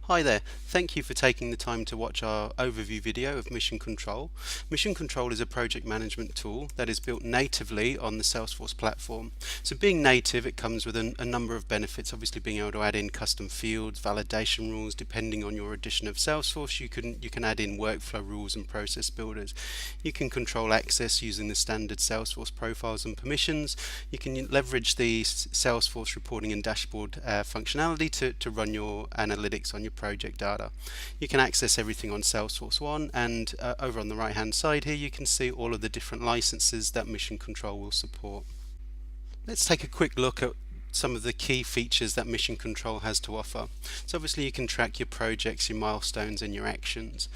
Hi there, thank you for taking the time to watch our overview video of Mission Control. Mission Control is a project management tool that is built natively on the Salesforce platform. So being native, it comes with a number of benefits, obviously being able to add in custom fields, validation rules. Depending on your edition of Salesforce, you can add in workflow rules and process builders. You can control access using the standard Salesforce profiles and permissions. You can leverage the Salesforce reporting and dashboard functionality to run your analytics on your project data. You can access everything on Salesforce One, and over on the right hand side here you can see all of the different licenses that Mission Control will support. Let's take a quick look at some of the key features that Mission Control has to offer. So obviously you can track your projects, your milestones and your actions.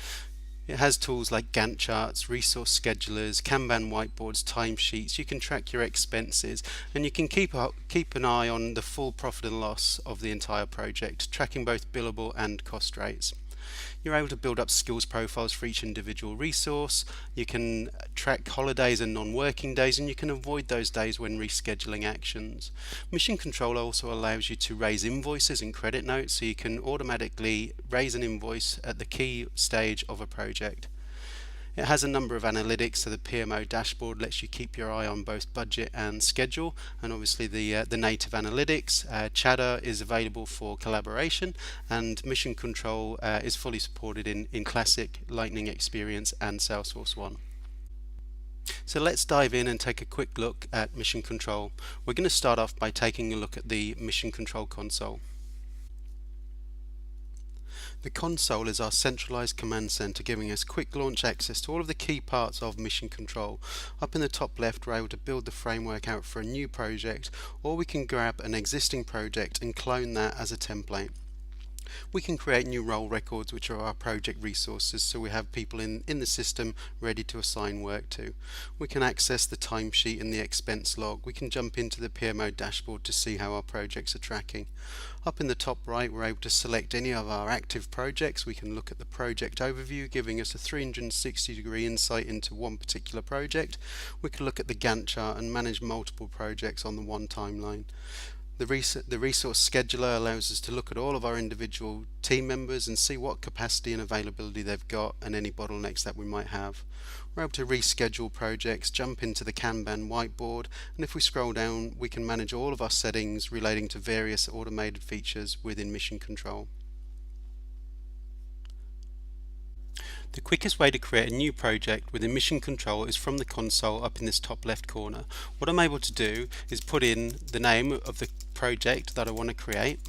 It has tools like Gantt charts, resource schedulers, Kanban whiteboards, timesheets. You can track your expenses, and you can keep an eye on the full profit and loss of the entire project, tracking both billable and cost rates. You're able to build up skills profiles for each individual resource. You can track holidays and non-working days, and you can avoid those days when rescheduling actions. Mission Control also allows you to raise invoices and credit notes, so you can automatically raise an invoice at the key stage of a project. It has a number of analytics, so the PMO Dashboard lets you keep your eye on both budget and schedule, and obviously the native analytics. Chatter is available for collaboration, and Mission Control is fully supported in Classic, Lightning Experience and Salesforce One. So let's dive in and take a quick look at Mission Control. We're going to start off by taking a look at the Mission Control console. The console is our centralized command center, giving us quick launch access to all of the key parts of Mission Control. Up in the top left, we're able to build the framework out for a new project, or we can grab an existing project and clone that as a template. We can create new role records, which are our project resources, so we have people in the system ready to assign work to. We can access the timesheet and the expense log. We can jump into the PMO dashboard to see how our projects are tracking. Up in the top right, we're able to select any of our active projects. We can look at the project overview, giving us a 360-degree insight into one particular project. We can look at the Gantt chart and manage multiple projects on the one timeline. The resource scheduler allows us to look at all of our individual team members and see what capacity and availability they've got and any bottlenecks that we might have. We're able to reschedule projects, jump into the Kanban whiteboard, and if we scroll down, we can manage all of our settings relating to various automated features within Mission Control. The quickest way to create a new project within Mission Control is from the console up in this top left corner. What I'm able to do is put in the name of the project that I want to create,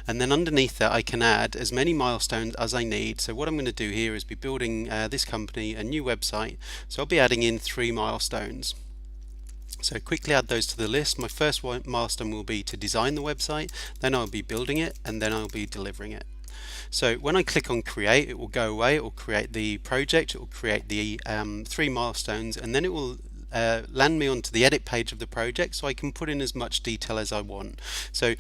and then underneath that I can add as many milestones as I need. So what I'm going to do here is be building this company a new website, so I'll be adding in 3 milestones. So quickly add those to the list. My first milestone will be to design the website, then I'll be building it, and then I'll be delivering it. So when I click on create, it will go away, it will create the project, it will create the 3 milestones, and then it will land me onto the edit page of the project, so I can put in as much detail as I want. So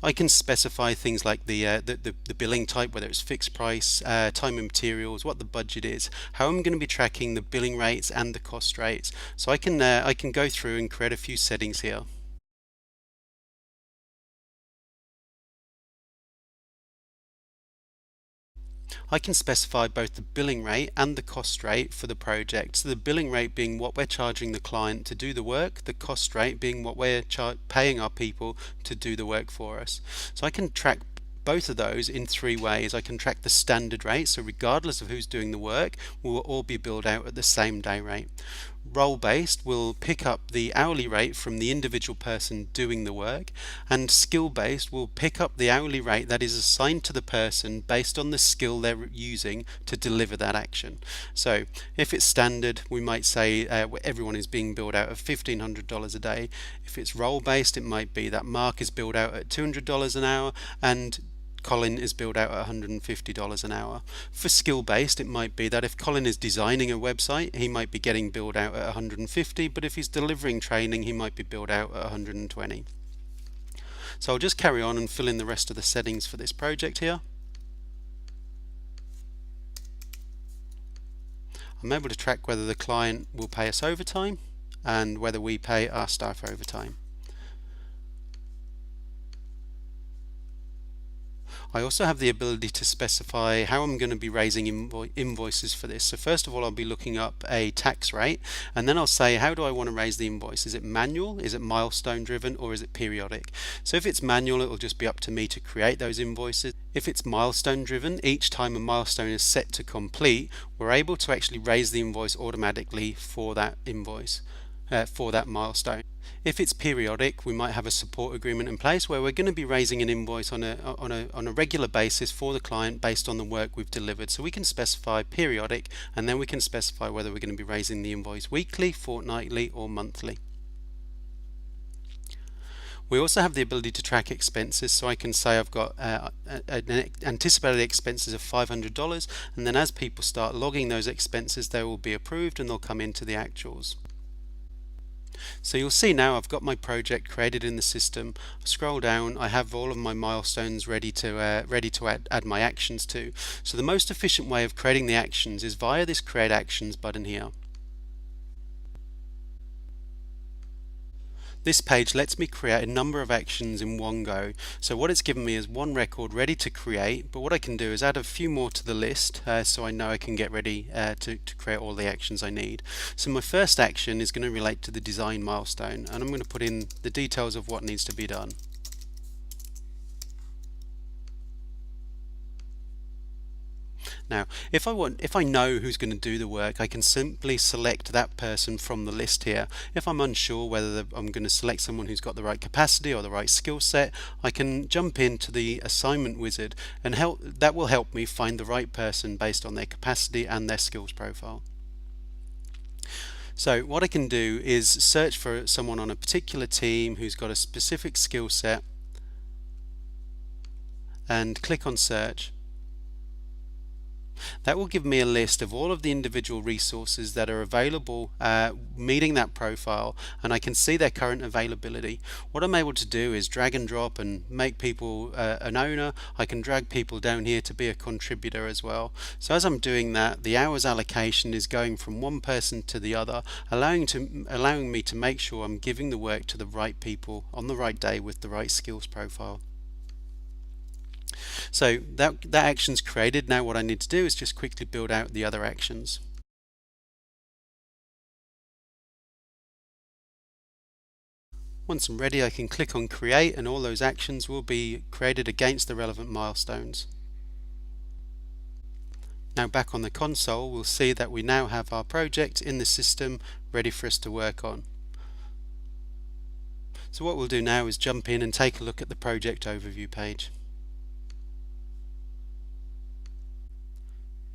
I can specify things like the billing type, whether it's fixed price, time and materials, what the budget is, how I'm going to be tracking the billing rates and the cost rates. So I can go through and create a few settings here. I can specify both the billing rate and the cost rate for the project. So the billing rate being what we're charging the client to do the work, the cost rate being what we're paying our people to do the work for us. So I can track both of those in 3 ways. I can track the standard rate, so regardless of who's doing the work, we will all be billed out at the same day rate. Role-based will pick up the hourly rate from the individual person doing the work, and skill-based will pick up the hourly rate that is assigned to the person based on the skill they're using to deliver that action. So if it's standard, we might say everyone is being billed out at $1,500 a day. If it's role-based, it might be that Mark is billed out at $200 an hour and Colin is billed out at $150 an hour. For skill-based, it might be that if Colin is designing a website, he might be getting billed out at $150, but if he's delivering training, he might be billed out at $120. So I'll just carry on and fill in the rest of the settings for this project here. I'm able to track whether the client will pay us overtime and whether we pay our staff overtime. I also have the ability to specify how I'm going to be raising invoices for this. So first of all, I'll be looking up a tax rate, and then I'll say, how do I want to raise the invoice? Is it manual, is it milestone driven, or is it periodic? So if it's manual, it will just be up to me to create those invoices. If it's milestone driven, each time a milestone is set to complete, we're able to actually raise the invoice automatically for that invoice, for that milestone. If it's periodic, we might have a support agreement in place where we're going to be raising an invoice on a regular basis for the client based on the work we've delivered. So we can specify periodic, and then we can specify whether we're going to be raising the invoice weekly, fortnightly, or monthly. We also have the ability to track expenses, so I can say I've got anticipated expenses of $500, and then as people start logging those expenses, they will be approved and they'll come into the actuals. So you'll see now I've got my project created in the system. I scroll down, I have all of my milestones ready to add my actions to. So the most efficient way of creating the actions is via this Create Actions button here. This page lets me create a number of actions in one go. So what it's given me is one record ready to create, but what I can do is add a few more to the list so I know I can get ready to create all the actions I need. So my first action is going to relate to the design milestone, and I'm going to put in the details of what needs to be done. Now, if I know who's going to do the work, I can simply select that person from the list here. If I'm unsure whether I'm going to select someone who's got the right capacity or the right skill set, I can jump into the assignment wizard, and that will help me find the right person based on their capacity and their skills profile. So what I can do is search for someone on a particular team who's got a specific skill set and click on search. That will give me a list of all of the individual resources that are available meeting that profile, and I can see their current availability. What I'm able to do is drag and drop and make people an owner. I can drag people down here to be a contributor as well. So as I'm doing that, the hours allocation is going from one person to the other, allowing me to make sure I'm giving the work to the right people on the right day with the right skills profile. So that action's created. Now what I need to do is just quickly build out the other actions. Once I'm ready, I can click on create, and all those actions will be created against the relevant milestones. Now back on the console, we'll see that we now have our project in the system ready for us to work on. So what we'll do now is jump in and take a look at the project overview page.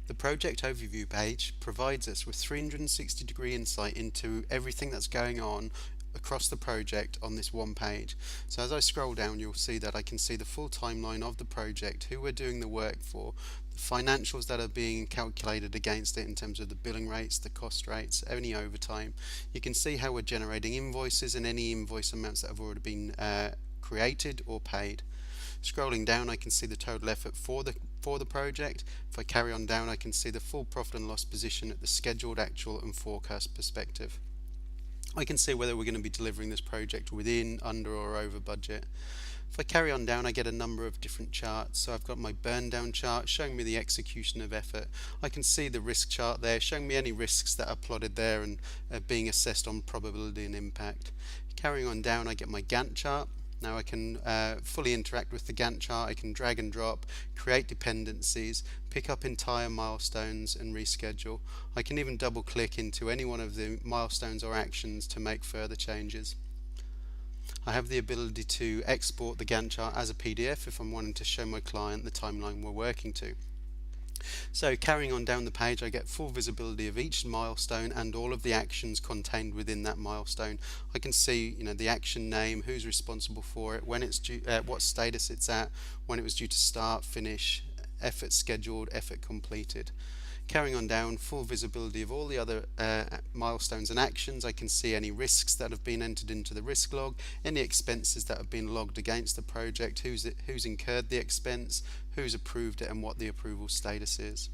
The project overview page provides us with 360-degree insight into everything that's going on across the project on this one page. So as I scroll down, you'll see that I can see the full timeline of the project, who we're doing the work for, the financials that are being calculated against it in terms of the billing rates, the cost rates, any overtime. You can see how we're generating invoices and any invoice amounts that have already been created or paid. Scrolling down, I can see the total effort for the project. If I carry on down, I can see the full profit and loss position at the scheduled, actual and forecast perspective. I can see whether we're going to be delivering this project within, under or over budget. If I carry on down, I get a number of different charts. So I've got my burn down chart showing me the execution of effort. I can see the risk chart there showing me any risks that are plotted there and being assessed on probability and impact. Carrying on down, I get my Gantt chart. Now I can fully interact with the Gantt chart. I can drag and drop, create dependencies, pick up entire milestones and reschedule. I can even double click into any one of the milestones or actions to make further changes. I have the ability to export the Gantt chart as a PDF if I'm wanting to show my client the timeline we're working to. So carrying on down the page, I get full visibility of each milestone and all of the actions contained within that milestone. I can see, the action name, who's responsible for it, when it's due, what status it's at, when it was due to start, finish, effort scheduled, effort completed. Carrying on down, full visibility of all the other milestones and actions. I can see any risks that have been entered into the risk log, any expenses that have been logged against the project, who's incurred the expense, who's approved it and what the approval status is.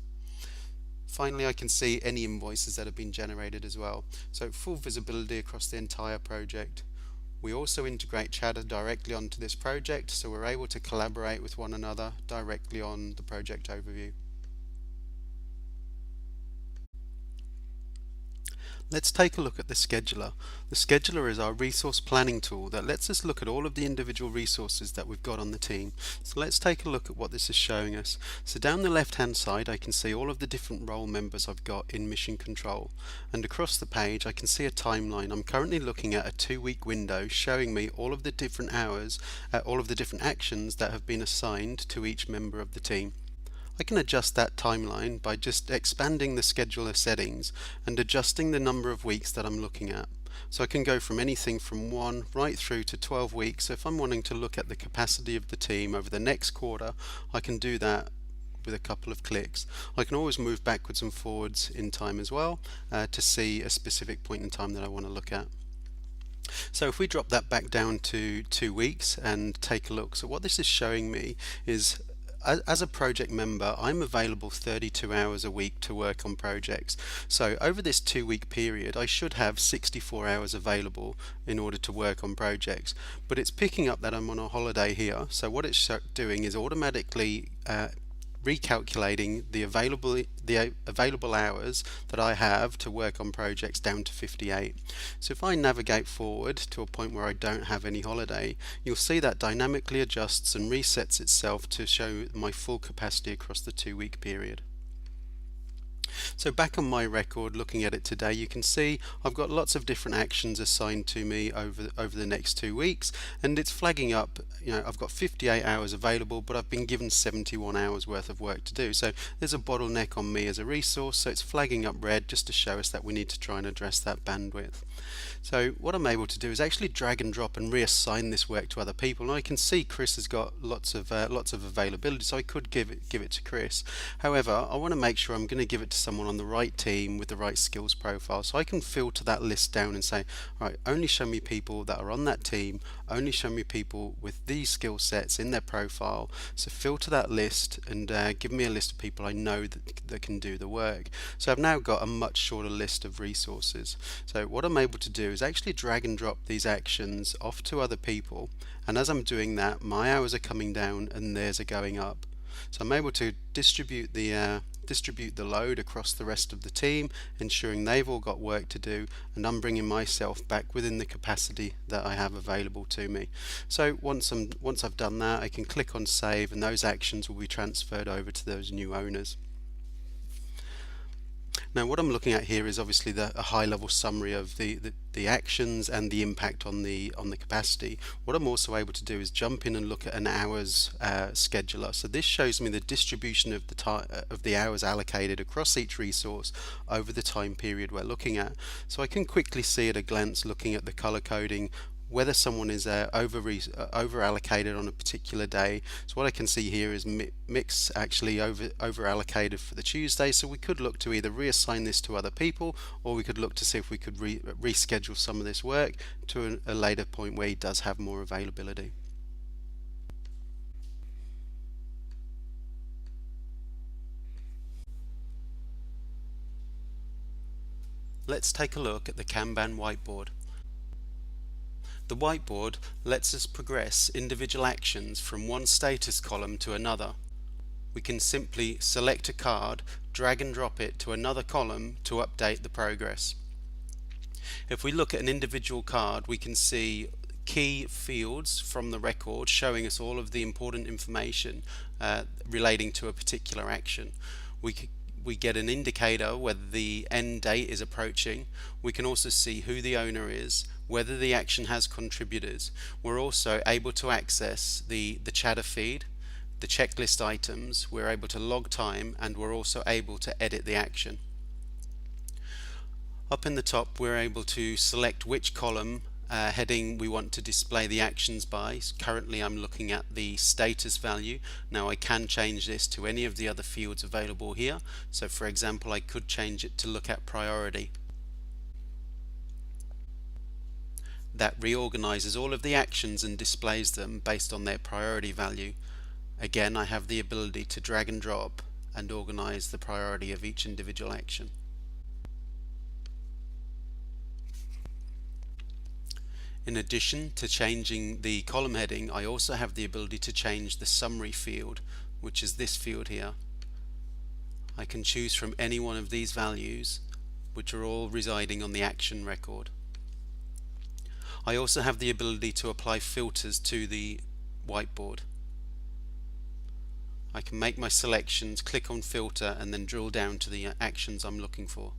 Finally, I can see any invoices that have been generated as well. So full visibility across the entire project. We also integrate Chatter directly onto this project, so we're able to collaborate with one another directly on the project overview. Let's take a look at the scheduler. The scheduler is our resource planning tool that lets us look at all of the individual resources that we've got on the team. So let's take a look at what this is showing us. So down the left hand side I can see all of the different role members I've got in Mission Control, and across the page I can see a timeline. I'm currently looking at a 2-week window showing me all of the different hours, all of the different actions that have been assigned to each member of the team. I can adjust that timeline by just expanding the scheduler settings and adjusting the number of weeks that I'm looking at. So I can go from anything from 1 right through to 12 weeks. So if I'm wanting to look at the capacity of the team over the next quarter, I can do that with a couple of clicks. I can always move backwards and forwards in time as well to see a specific point in time that I want to look at. So if we drop that back down to 2 weeks and take a look, so what this is showing me is as a project member, I'm available 32 hours a week to work on projects. So over this 2-week period, I should have 64 hours available in order to work on projects. But it's picking up that I'm on a holiday here. So what it's doing is automatically recalculating the available hours that I have to work on projects down to 58. So if I navigate forward to a point where I don't have any holiday, you'll see that dynamically adjusts and resets itself to show my full capacity across the 2-week period. So back on my record, looking at it today, you can see I've got lots of different actions assigned to me over the next 2 weeks, and it's flagging up, I've got 58 hours available, but I've been given 71 hours worth of work to do. So there's a bottleneck on me as a resource, so it's flagging up red just to show us that we need to try and address that bandwidth. So what I'm able to do is actually drag and drop and reassign this work to other people, and I can see Chris has got lots of availability, so I could give it to Chris. However, I want to make sure I'm going to give it to someone on the right team with the right skills profile, so I can filter that list down and say, right, only show me people that are on that team, only show me people with these skill sets in their profile. So filter that list and give me a list of people I know that can do the work. So I've now got a much shorter list of resources. So what I'm able to do is actually drag and drop these actions off to other people, and as I'm doing that, my hours are coming down and theirs are going up. So I'm able to distribute the load across the rest of the team, ensuring they've all got work to do, and I'm bringing myself back within the capacity that I have available to me. So once I've done that, I can click on save, and those actions will be transferred over to those new owners. Now what I'm looking at here is obviously a high-level summary of the actions and the impact on the capacity. What I'm also able to do is jump in and look at an hours scheduler. So this shows me the distribution of the hours allocated across each resource over the time period we're looking at. So I can quickly see at a glance, looking at the color coding, whether someone is over allocated on a particular day. So what I can see here is mix actually over allocated for the Tuesday, so we could look to either reassign this to other people, or we could look to see if we could reschedule some of this work to a later point where he does have more availability. Let's take a look at the Kanban whiteboard. The whiteboard lets us progress individual actions from one status column to another. We can simply select a card, drag and drop it to another column to update the progress. If we look at an individual card, we can see key fields from the record showing us all of the important information relating to a particular action. We get an indicator whether the end date is approaching. We can also see who the owner is, whether the action has contributors. We're also able to access the chatter feed, the checklist items, we're able to log time, and we're also able to edit the action. Up in the top, we're able to select which column heading we want to display the actions by. Currently I'm looking at the status value. Now I can change this to any of the other fields available here. So for example, I could change it to look at priority. That reorganizes all of the actions and displays them based on their priority value. Again, I have the ability to drag and drop and organize the priority of each individual action. In addition to changing the column heading, I also have the ability to change the summary field, which is this field here. I can choose from any one of these values, which are all residing on the action record. I also have the ability to apply filters to the whiteboard. I can make my selections, click on filter, and then drill down to the actions I'm looking for.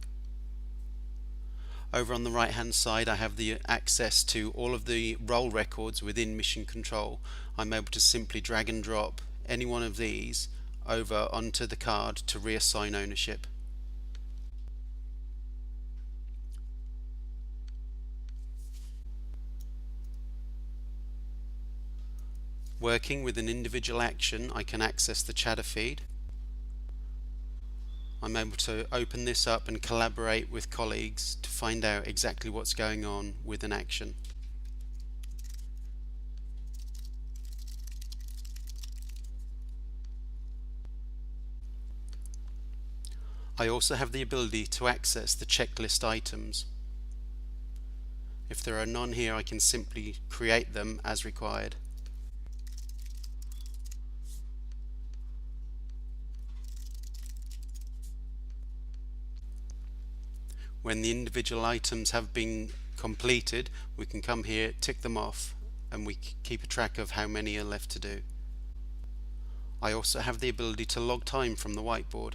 Over on the right hand side, I have the access to all of the role records within Mission Control. I'm able to simply drag and drop any one of these over onto the card to reassign ownership. Working with an individual action, I can access the chatter feed. I'm able to open this up and collaborate with colleagues to find out exactly what's going on with an action. I also have the ability to access the checklist items. If there are none here, I can simply create them as required. When the individual items have been completed, we can come here, tick them off, and we keep a track of how many are left to do. I also have the ability to log time from the whiteboard.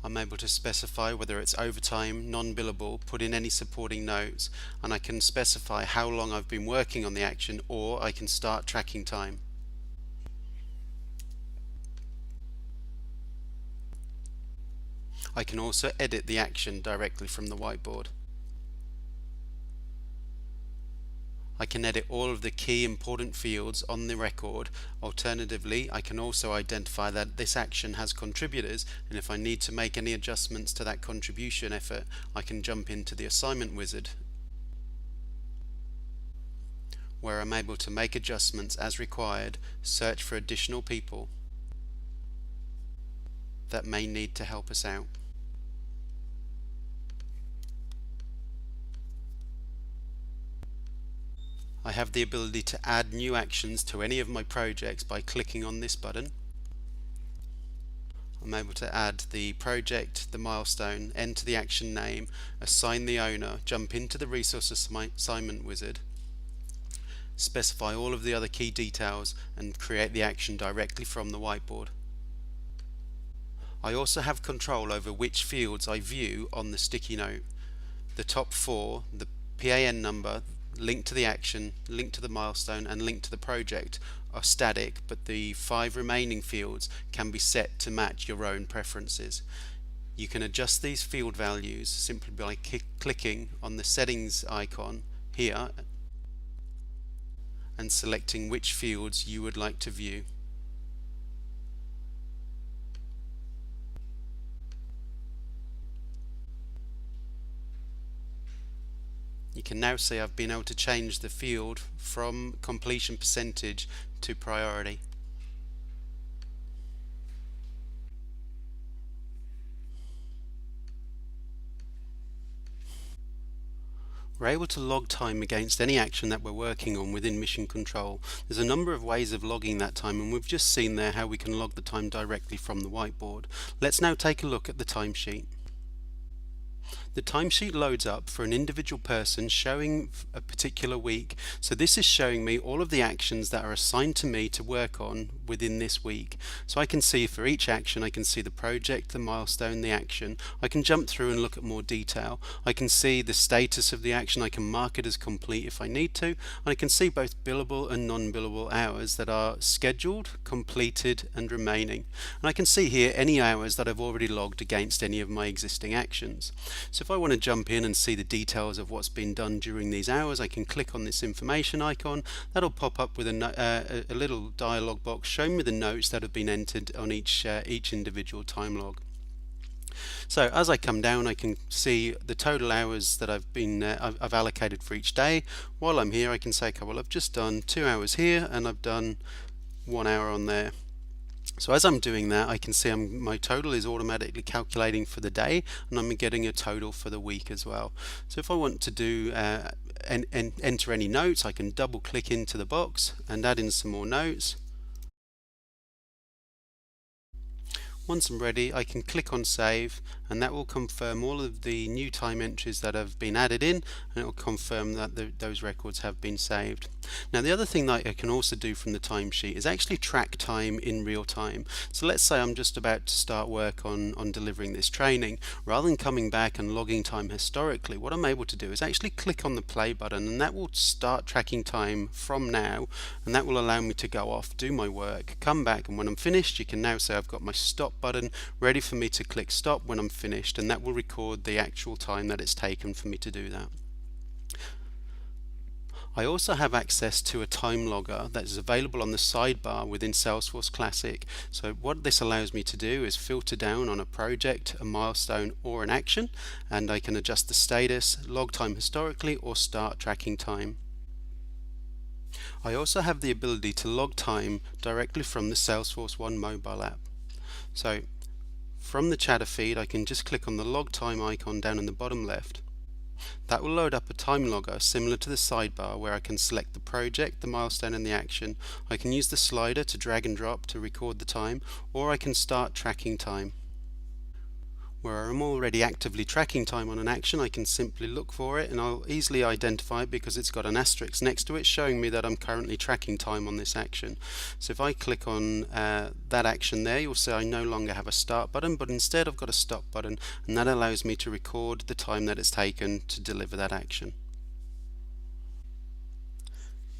I'm able to specify whether it's overtime, non-billable, put in any supporting notes, and I can specify how long I've been working on the action, or I can start tracking time. I can also edit the action directly from the whiteboard. I can edit all of the key important fields on the record. Alternatively, I can also identify that this action has contributors, and if I need to make any adjustments to that contribution effort, I can jump into the assignment wizard, where I'm able to make adjustments as required, search for additional people that may need to help us out. I have the ability to add new actions to any of my projects by clicking on this button. I'm able to add the project, the milestone, enter the action name, assign the owner, jump into the resource assignment wizard, specify all of the other key details, and create the action directly from the whiteboard. I also have control over which fields I view on the sticky note. The top four, the PAN number, link to the action, link to the milestone, and link to the project, are static, but the 5 remaining fields can be set to match your own preferences. You can adjust these field values simply by clicking on the settings icon here and selecting which fields you would like to view. You can now see I've been able to change the field from completion percentage to priority. We're able to log time against any action that we're working on within Mission Control. There's a number of ways of logging that time, and we've just seen there how we can log the time directly from the whiteboard. Let's now take a look at the timesheet. The timesheet loads up for an individual person showing a particular week. So this is showing me all of the actions that are assigned to me to work on within this week. So I can see for each action, I can see the project, the milestone, the action. I can jump through and look at more detail. I can see the status of the action. I can mark it as complete if I need to. And I can see both billable and non-billable hours that are scheduled, completed, and remaining. And I can see here any hours that I've already logged against any of my existing actions. So if I want to jump in and see the details of what's been done during these hours, I can click on this information icon. That'll pop up with a little dialog box showing me the notes that have been entered on each individual time log. So as I come down, I can see the total hours that I've allocated for each day. While I'm here, I can say, okay, well, I've just done 2 hours here and I've done 1 hour on there. So as I'm doing that, I can see my total is automatically calculating for the day, and I'm getting a total for the week as well. So if I want to do and enter any notes, I can double click into the box and add in some more notes. Once I'm ready, I can click on save, and that will confirm all of the new time entries that have been added in, and it will confirm that those records have been saved. Now the other thing that I can also do from the timesheet is actually track time in real time. So let's say I'm just about to start work on delivering this training. Rather than coming back and logging time historically, what I'm able to do is actually click on the play button, and that will start tracking time from now, and that will allow me to go off, do my work, come back, and when I'm finished, you can now say I've got my stop button ready for me to click stop when I'm finished, and that will record the actual time that it's taken for me to do that. I also have access to a time logger that is available on the sidebar within Salesforce Classic. So what this allows me to do is filter down on a project, a milestone, or an action, and I can adjust the status, log time historically, or start tracking time. I also have the ability to log time directly from the Salesforce One mobile app. So from the chatter feed, I can just click on the log time icon down in the bottom left. That will load up a time logger similar to the sidebar, where I can select the project, the milestone, and the action. I can use the slider to drag and drop to record the time, or I can start tracking time. Where I'm already actively tracking time on an action, I can simply look for it, and I'll easily identify it because it's got an asterisk next to it showing me that I'm currently tracking time on this action. So if I click on that action there, you'll see I no longer have a start button, but instead I've got a stop button, and that allows me to record the time that it's taken to deliver that action.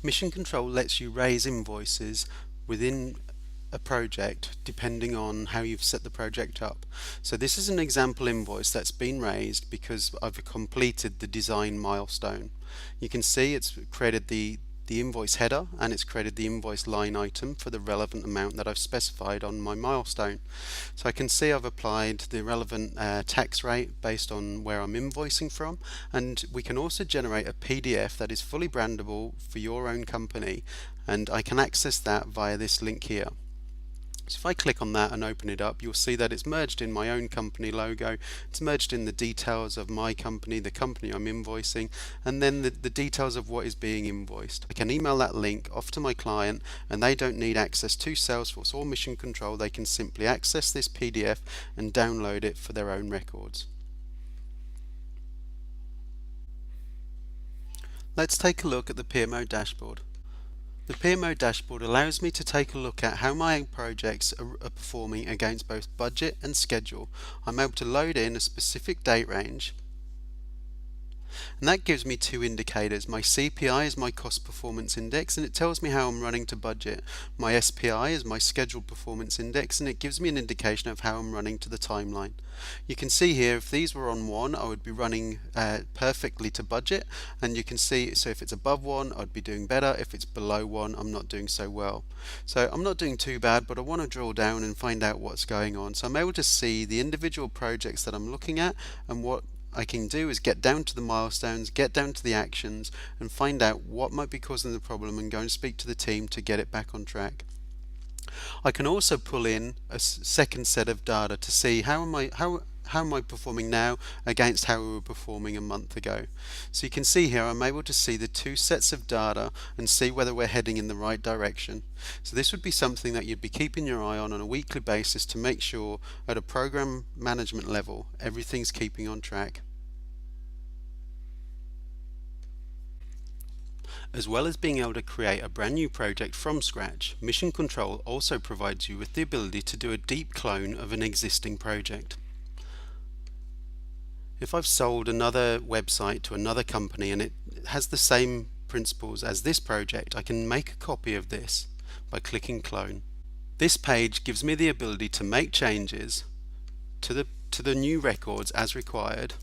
Mission Control lets you raise invoices within a project depending on how you've set the project up. So this is an example invoice that's been raised because I've completed the design milestone. You can see it's created the invoice header, and it's created the invoice line item for the relevant amount that I've specified on my milestone. So I can see I've applied the relevant tax rate based on where I'm invoicing from, and we can also generate a PDF that is fully brandable for your own company, and I can access that via this link here. So if I click on that and open it up, you'll see that it's merged in my own company logo, it's merged in the details of my company, the company I'm invoicing, and then the details of what is being invoiced. I can email that link off to my client, and they don't need access to Salesforce or Mission Control. They can simply access this PDF and download it for their own records. Let's take a look at the PMO Dashboard. The PMO Dashboard allows me to take a look at how my projects are performing against both budget and schedule. I'm able to load in a specific date range, and that gives me two indicators. My CPI is my cost performance index, and it tells me how I'm running to budget. My SPI is my scheduled performance index, and it gives me an indication of how I'm running to the timeline. You can see here, if these were on 1, I would be running perfectly to budget, and you can see, so if it's above 1, I'd be doing better. If it's below 1, I'm not doing so well. So I'm not doing too bad, but I want to drill down and find out what's going on. So I'm able to see the individual projects that I'm looking at, and what I can do is get down to the milestones, get down to the actions, and find out what might be causing the problem and go and speak to the team to get it back on track. I can also pull in a second set of data to see how am I performing now against how we were performing a month ago. So you can see here I'm able to see the two sets of data and see whether we're heading in the right direction. So this would be something that you'd be keeping your eye on a weekly basis to make sure at a program management level everything's keeping on track. As well as being able to create a brand new project from scratch, Mission Control also provides you with the ability to do a deep clone of an existing project. If I've sold another website to another company and it has the same principles as this project, I can make a copy of this by clicking clone. This page gives me the ability to make changes to the new records as required.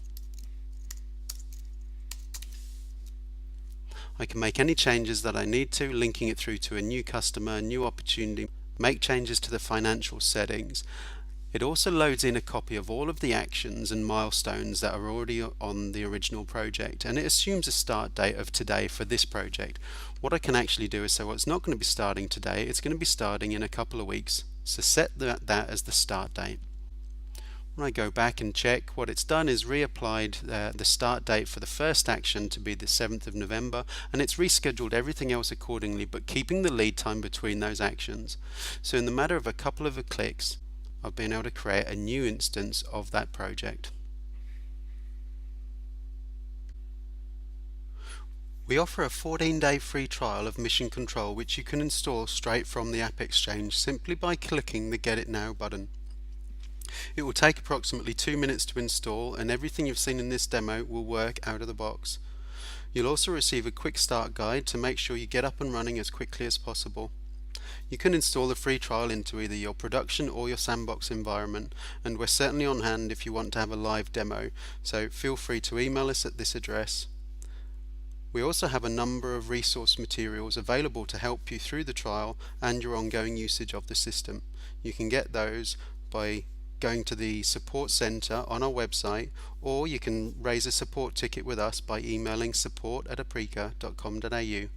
I can make any changes that I need to, linking it through to a new customer, new opportunity, make changes to the financial settings, It also loads in a copy of all of the actions and milestones that are already on the original project, and it assumes a start date of today for this project. What I can actually do is say, well, it's not going to be starting today, it's going to be starting in a couple of weeks. So set that as the start date. When I go back and check, what it's done is reapplied the start date for the first action to be the 7th of November, and it's rescheduled everything else accordingly, but keeping the lead time between those actions. So in the matter of a couple of clicks, I've been able to create a new instance of that project. We offer a 14-day free trial of Mission Control, which you can install straight from the App Exchange simply by clicking the Get It Now button. It will take approximately 2 minutes to install, and everything you've seen in this demo will work out of the box. You'll also receive a quick start guide to make sure you get up and running as quickly as possible. You can install the free trial into either your production or your sandbox environment, and we're certainly on hand if you want to have a live demo, so feel free to email us at this address. We also have a number of resource materials available to help you through the trial and your ongoing usage of the system. You can get those by going to the support center on our website, or you can raise a support ticket with us by emailing support@aprika.com.au.